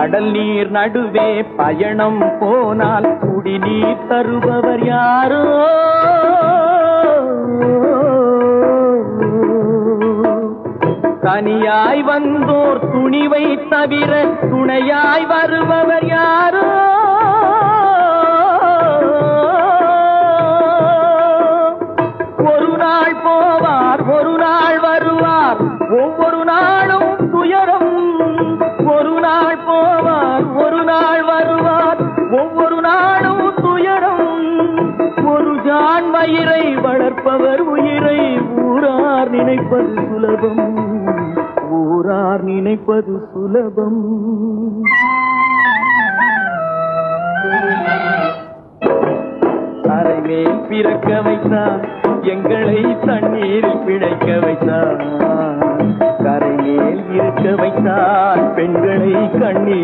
கடல் நீர் நடுவே பயணம் போனால் குடிநீர் தருபவர் யாரோ? தனியாய் வந்தோர் துணிவை தவிர துணையாய் வருபவர் யாரோ? ஒரு நாள் போவார், ஒரு நாள் வருவார், ஒவ்வொரு நாளும் துயரம். ஒரு நாள் போவார், ஒரு நாள் வருவார், ஒவ்வொரு நாளும் துயரம். ஒரு ஜான் மயிரை வளர்ப்பவர் உயிரை ஊரார் நினைப்பது சுலபம், ஊரார் நினைப்பது சுலபம். அரைமேல் பிறக்க வைத்தார், எங்களை தண்ணீரில் பிழைக்க வைத்தார். கரை மேல் இருக்க வைத்தார், பெண்களை கண்ணீர்